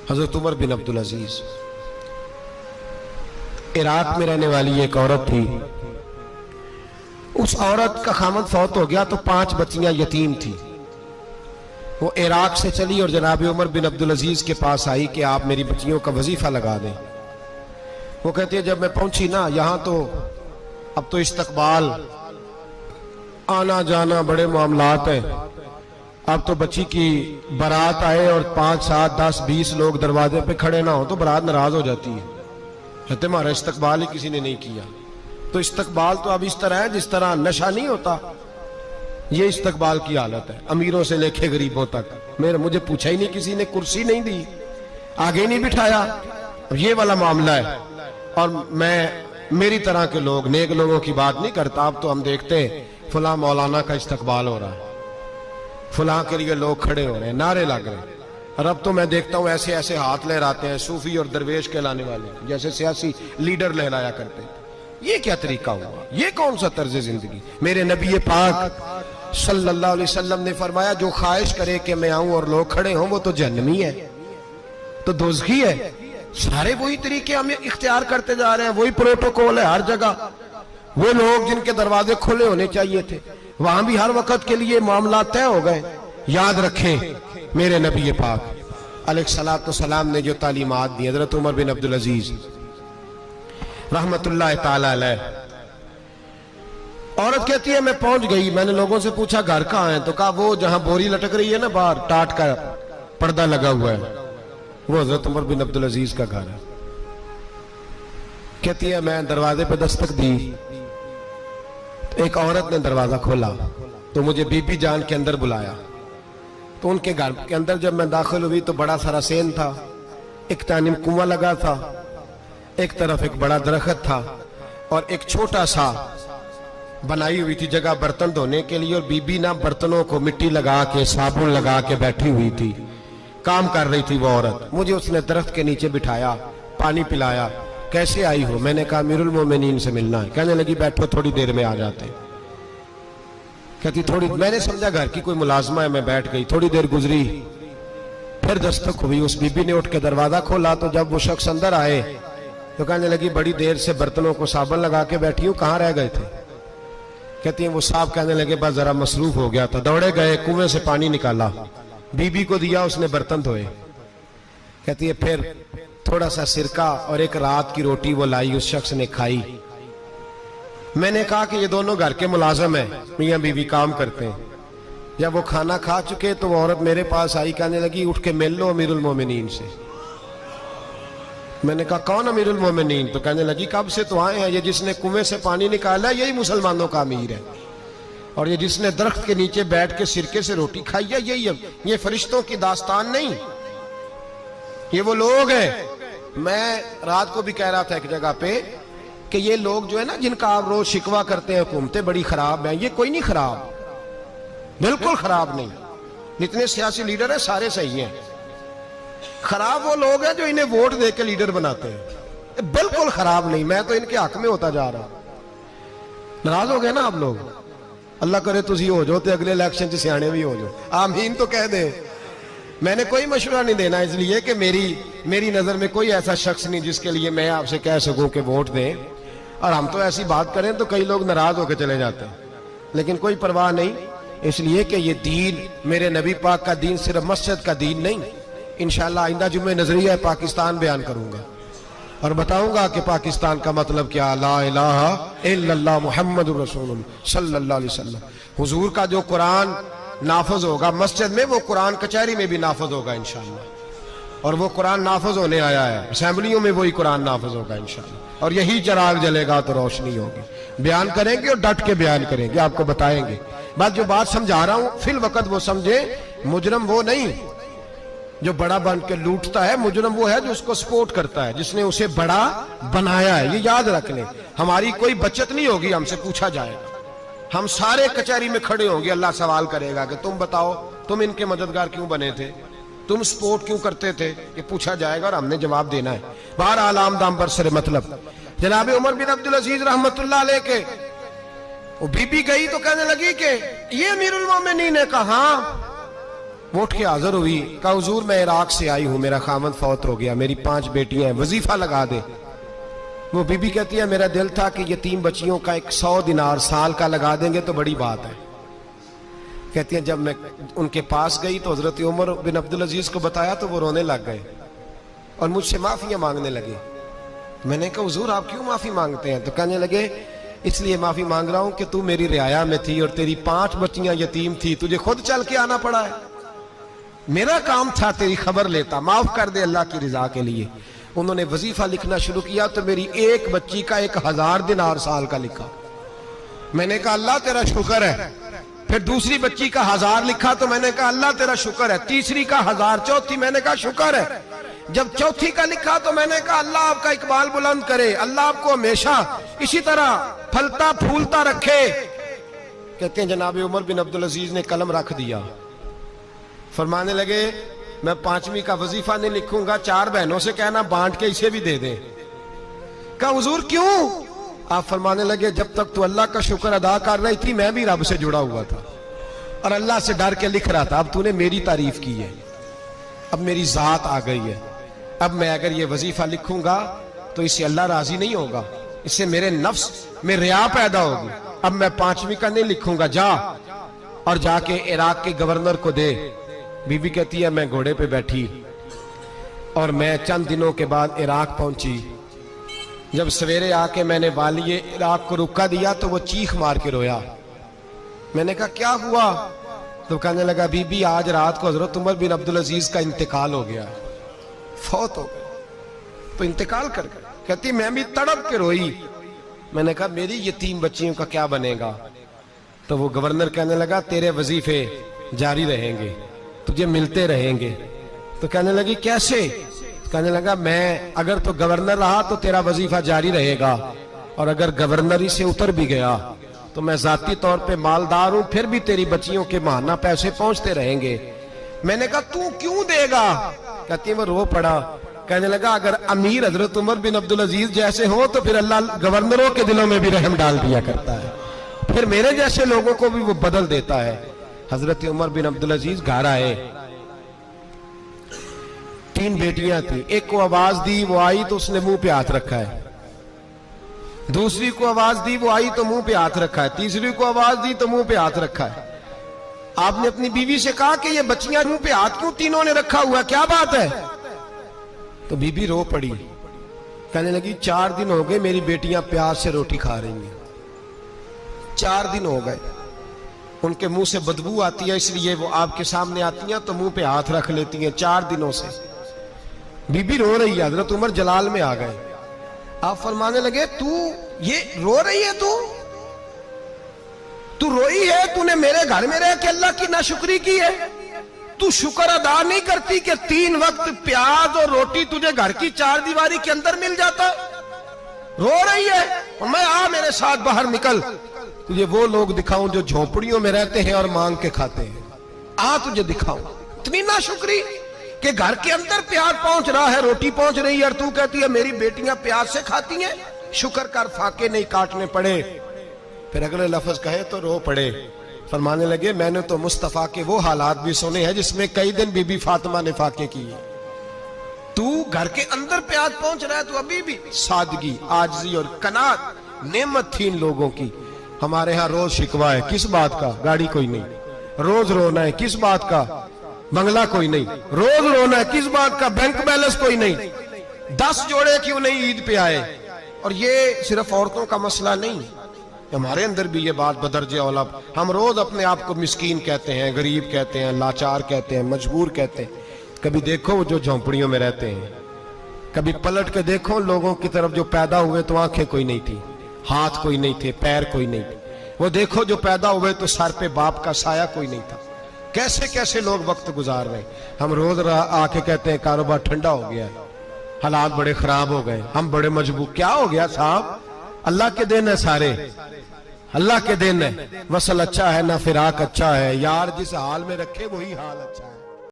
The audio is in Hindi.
हजरत उमर बिन अब्दुल अजीज, इराक में रहने वाली एक औरत थी। उस औरत का खामद फौत हो गया तो 5 बच्चियां यतीम थी। वो इराक से चली और जनाब उमर बिन अब्दुल अजीज के पास आई कि आप मेरी बच्चियों का वजीफा लगा दें। वो कहती है जब मैं पहुंची ना यहाँ तो अब तो इस्तकबाल, आना जाना बड़े मामलात है। अब तो बच्ची की बारात आए और 5, 7, 10, 20 लोग दरवाजे पे खड़े ना हो तो बारात नाराज हो जाती है। कहते हमारा इस्तकबाल ही किसी ने नहीं किया। तो इस्तकबाल तो अब इस तरह है जिस तरह नशा नहीं होता, ये इस्तकबाल की हालत है, अमीरों से लेके गरीबों तक। मुझे पूछा ही नहीं किसी ने, कुर्सी नहीं दी, आगे नहीं बिठाया। अब ये वाला मामला है। और मैं मेरी तरह के लोग, नेक लोगों की बात नहीं करता। अब तो हम देखते हैं फुला मौलाना का इस्तकबाल हो रहा है, फुला के लिए लोग खड़े हो रहे हैं, नारे लग रहे हैं। और अब तो मैं देखता हूं ऐसे ऐसे हाथ लहराते हैं सूफी और दरवेश कहलाने वाले, जैसे सियासी लीडर लहराया करते हैं। ये क्या तरीका हुआ? ये कौन सा तर्ज जिंदगी? मेरे नबी पाक सल्लल्लाहु अलैहि वसल्लम ने फरमाया जो ख्वाहिश करे कि मैं आऊं और लोग खड़े हों वो तो जहन्नमी है, तो दोज़खी है। सारे वही तरीके हम इख्तियार करते जा रहे हैं, वही प्रोटोकॉल है हर जगह। वो लोग जिनके दरवाजे खुले होने चाहिए थे वहां भी हर वक्त के लिए मामला तय हो गए। याद रखें मेरे नबी पाक अलैहिस्सलातु वस्सलाम ने जो तालीमात दी, हजरत उमर बिन अब्दुल अजीज रहमतुल्लाह ताला अलैह। औरत कहती है मैं पहुंच गई, मैंने लोगों से पूछा घर कहाँ है, तो कहा वो जहां बोरी लटक रही है ना बाहर, टाट का पर्दा लगा हुआ है, वो हजरत उमर बिन अब्दुल अजीज का घर है। कहती है मैं दरवाजे पे दस्तक दी, एक औरत ने दरवाजा खोला तो मुझे बीबी जान के अंदर बुलाया। तो उनके घर के अंदर जब मैं दाखिल हुई तो बड़ा सारा सेन था, एक तानिम कुआं लगा था, एक तरफ एक बड़ा दरख्त था और एक छोटा सा बनाई हुई थी जगह बर्तन धोने के लिए। और बीबी ना बर्तनों को मिट्टी लगा के साबुन लगा के बैठी हुई थी, काम कर रही थी वो औरत। मुझे उसने दरख्त के नीचे बिठाया, पानी पिलाया। कैसे आई हो? मैंने कहा अमीरुल मोमिनीन से मिलना है। कहने लगी बैठो थोड़ी देर में आ जाते। कहती थोड़ी, मैंने समझा घर की कोई मुलाजमा है, मैं बैठ गई। थोड़ी देर गुजरी, फिर दस्तक हुई, उस बीबी ने उठ के दरवाजा खोला। तो जब वो शख्स अंदर आए तो कहने लगी बड़ी देर से बर्तनों को साबुन लगा के बैठी हूं, कहाँ रह गए थे? कहती है वो साहब कहने लगे बस जरा मसरूफ हो गया था। दौड़े गए, कुएं से पानी निकाला, बीबी को दिया, उसने बर्तन धोए। कहती है फिर थोड़ा सा सिरका और एक रात की रोटी वो लाई, उस शख्स ने खाई। मैंने कहा कि ये दोनों घर के मुलाजम हैं, मियां बीवी काम करते हैं। जब वो खाना खा चुके तो वो औरत मेरे पास आई, कहने लगी उठ के मिल लो अमीरुल मोमिनीन से। मैंने कहा कौन अमीरुल मोमिनीन? तो कहने लगी कब से तो आए हैं, ये जिसने कुएं से पानी निकाला यही मुसलमानों का अमीर है, और ये जिसने दरख्त के नीचे बैठ के सिरके से रोटी खाई है यही है। ये फरिश्तों की दास्तान नहीं, ये वो लोग हैं। मैं रात को भी कह रहा था एक जगह पे कि ये लोग जो है ना जिनका आप रोज शिकवा करते हैं हुकूमतें बड़ी खराब हैं, ये कोई नहीं खराब, बिल्कुल खराब नहीं। जितने सियासी लीडर हैं सारे सही हैं। खराब वो लोग हैं जो इन्हें वोट दे के लीडर बनाते हैं, बिल्कुल खराब नहीं। मैं तो इनके हक में होता जा रहा। नाराज हो गए ना आप लोग? अल्लाह करे तुसी हो जाओ तो अगले इलेक्शन से सियाने भी हो जाओ, आमीन तो कह दे। मैंने कोई मशवरा नहीं देना इसलिए कि मेरी नजर में कोई ऐसा शख्स नहीं जिसके लिए मैं आपसे कह सकूं कि वोट दें। और हम तो ऐसी बात करें तो कई लोग नाराज होकर चले जाते हैं, लेकिन कोई परवाह नहीं, इसलिए कि ये दीन मेरे नबी पाक का दीन सिर्फ मस्जिद का दीन नहीं। इंशाअल्लाह आइंदा जुम्मे नजरिया पाकिस्तान बयान करूंगा और बताऊंगा कि पाकिस्तान का मतलब क्या, ला इलाहा इल्लल्लाह मुहम्मदुर रसूलुल्लाह सल्लल्लाहु अलैहि वसल्लम। हुजूर का जो कुरान नाफज होगा मस्जिद में, वो कुरान कचहरी में भी नाफज होगा इंशाअल्लाह। और वो कुरान नाफज होने आया है, असेंबलियों में वही कुरान नाफज होगा इंशाअल्लाह। और यही चिराग जलेगा तो रोशनी होगी। बयान करेंगे और डट के बयान करेंगे, आपको बताएंगे। बस जो बात समझा रहा हूं फिल वक्त वो समझे। मुजरम वो नहीं जो बड़ा बन के लूटता है, मुजरम वो है जो उसको सपोर्ट करता है, जिसने उसे बड़ा बनाया है। ये याद रख लें। हमारी कोई बचत नहीं होगी, हमसे पूछा जाएगा। हम सारे कचहरी में खड़े होंगे, अल्लाह सवाल करेगा कि तुम बताओ तुम इनके मददगार क्यों बने थे, तुम सपोर्ट क्यों करते थे, ये पूछा जाएगा और हमने जवाब देना है। बहरहाल आम दाम बरसरे मतलब जनाब उमर बिन अब्दुल अजीज रहमतुल्लाह अलैह के वो बीबी गई तो कहने लगी कि ये अमीरुल मोमिनीन ने कहा। वो उठ के हाजिर हुई, कहा हुजूर मैं इराक से आई हूं, मेरा खामन फौत हो गया, मेरी 5 बेटियां हैं, वजीफा लगा दे। वो बीबी कहती है मेरा दिल था कि यतीम बच्चियों का 100 दिनार साल का लगा देंगे तो बड़ी बात है। कहती है जब मैं उनके पास गई तो हजरत उमर बिन अब्दुल अजीज को बताया तो वो रोने लग गए और मुझसे माफियां मांगने लगे। मैंने कहा हुजूर आप क्यों माफी मांगते हैं? तो कहने लगे इसलिए माफी मांग रहा हूं कि तू मेरी रियाया में थी और तेरी 5 बच्चियां यतीम थी, तुझे खुद चल के आना पड़ा है। मेरा काम था तेरी खबर लेता, माफ कर दे अल्लाह की रिजा के लिए। उन्होंने वजीफा लिखना शुरू किया तो मेरी एक बच्ची का 1000 दिनार साल का लिखा। मैंने कहा अल्लाह तेरा शुक्र है। फिर दूसरी बच्ची का 1000 लिखा तो मैंने कहा अल्लाह तेरा शुक्र है। तीसरी का 1000, चौथी मैंने कहा शुक्र है। जब चौथी का लिखा तो मैंने कहा अल्लाह आपका इकबाल बुलंद करे, अल्लाह आपको हमेशा इसी तरह फलता फूलता रखे। कहते हैं जनाब उमर बिन अब्दुल अजीज ने कलम रख दिया, फरमाने लगे मैं 5वीं का वजीफा नहीं लिखूंगा, 4 बहनों से कहना बांट के इसे भी दे दे। कहा हुजूर क्यों? आप फरमाने लगे जब तक तू अल्लाह का शुक्र अदा कर रही थी मैं भी रब से जुड़ा हुआ था और अल्लाह से डर के लिख रहा था। अब तूने मेरी तारीफ की है, अब मेरी जात आ गई है, अब मैं अगर ये वजीफा लिखूंगा तो इससे अल्लाह राजी नहीं होगा, इससे मेरे नफ्स में रिया पैदा होगी। अब मैं 5वीं का नहीं लिखूंगा, जा और जाके इराक के गवर्नर को दे। बीबी कहती है मैं घोड़े पे बैठी और मैं चंद दिनों के बाद इराक पहुंची। जब सवेरे आके मैंने वालिए इराक को रुका दिया तो वो चीख मार के रोया। मैंने कहा क्या हुआ? तो कहने लगा बीबी आज रात को हजरत उमर बिन अब्दुल अजीज का इंतकाल हो गया, फौत हो गया। तो इंतकाल कर गया। कहती मैं भी तड़प के रोई। मैंने कहा मेरी यतीम बच्चियों का क्या बनेगा? तो वो गवर्नर कहने लगा तेरे वजीफे जारी रहेंगे, तुझे मिलते रहेंगे। तो कहने लगी कैसे? कहने लगा मैं अगर तो गवर्नर रहा तो तेरा वजीफा जारी रहेगा और अगर गवर्नरी से उतर भी गया तो मैं जाती तौर पे मालदार हूं, फिर भी तेरी बच्चियों के माहाना पैसे पहुंचते रहेंगे। मैंने कहा तू क्यों देगा? कहती है वो रो पड़ा। कहने लगा अगर अमीर हजरत उमर बिन अब्दुल अजीज जैसे हो तो फिर अल्लाह गवर्नरों के दिलों में भी रहम डाल दिया करता है, फिर मेरे जैसे लोगों को भी वो बदल देता है। हजरत उमर बिन अब्दुल अजीज घर आए, 3 बेटियां थी। एक को आवाज दी, वो आई तो उसने मुंह पे हाथ रखा है। दूसरी को आवाज दी, वो आई तो मुंह पे हाथ रखा है। तीसरी को आवाज दी तो मुंह पे हाथ रखा है। आपने अपनी बीवी से कहा कि ये बच्चियां मुंह पे हाथ क्यों तीनों ने रखा हुआ है, क्या बात है? तो बीबी रो पड़ी, कहने लगी 4 दिन हो गए मेरी बेटियां प्यार से रोटी खा रही हैं, 4 दिन हो गए, उनके मुंह से बदबू आती है इसलिए वो आपके सामने आती हैं तो मुंह पे हाथ रख लेती हैं 4 दिनों से। बीबी रो रही है। हजरत उमर जलाल में आ गए। आप फरमाने लगे तू ये रो रही है, तू रोई है, तूने मेरे घर में रह के अल्लाह की नाशुक्री की है, तू शुक्र अदा नहीं करती कि 3 वक्त प्याज और रोटी तुझे घर की 4 दीवारी के अंदर मिल जाता? रो रही है और मैं आ मेरे साथ बाहर निकल, तुझे वो लोग दिखाऊं जो झोपड़ियों में रहते हैं और मांग के खाते हैं, आ तुझे दिखाऊं। इतनी नाशुक्री कि घर के अंदर प्याज पहुंच रहा है, रोटी पहुंच रही है और तू कहती है मेरी बेटियां प्याज से खाती हैं, शुक्र कर फाके नहीं काटने पड़े। फिर अगले लफ्ज कहे तो रो पड़े। फरमाने लगे मैंने तो मुस्तफा के वो हालात भी सुने हैं जिसमें कई दिन बीबी फातिमा ने फाके किए। तू घर के अंदर प्याज पहुंच रहा है, तो अभी भी सादगी, आजिज़ी और कनात नेमत थी इन लोगों की। हमारे यहाँ रोज शिकवा है, किस बात का? गाड़ी कोई नहीं। रोज रोना है, किस बात का? बंगला कोई नहीं। रोज रोना है, किस बात का? बैंक बैलेंस कोई नहीं। 10 जोड़े क्यों नहीं ईद पे आए? और ये सिर्फ औरतों का मसला नहीं, हमारे अंदर भी ये बात बदरजे औला। हम रोज अपने आप को मिस्कीन कहते हैं, गरीब कहते हैं, लाचार कहते हैं, मजबूर कहते हैं। कभी देखो जो झोंपड़ियों में रहते हैं, कभी पलट के देखो लोगों की तरफ जो पैदा हुए तो आंखें कोई नहीं थी, हाथ कोई नहीं थे, पैर कोई नहीं थे। वो देखो जो पैदा हुए तो सर पे बाप का साया कोई नहीं था। कैसे कैसे लोग वक्त गुजार रहे। हम रोज आके कहते हैं कारोबार ठंडा हो गया, हालात बड़े खराब हो गए, हम बड़े मजबूर। क्या हो गया साहब? अल्लाह के दिन है, सारे अल्लाह के दिन है। वसल अच्छा है ना फिराक अच्छा है, यार जिस हाल में रखे वही हाल अच्छा है।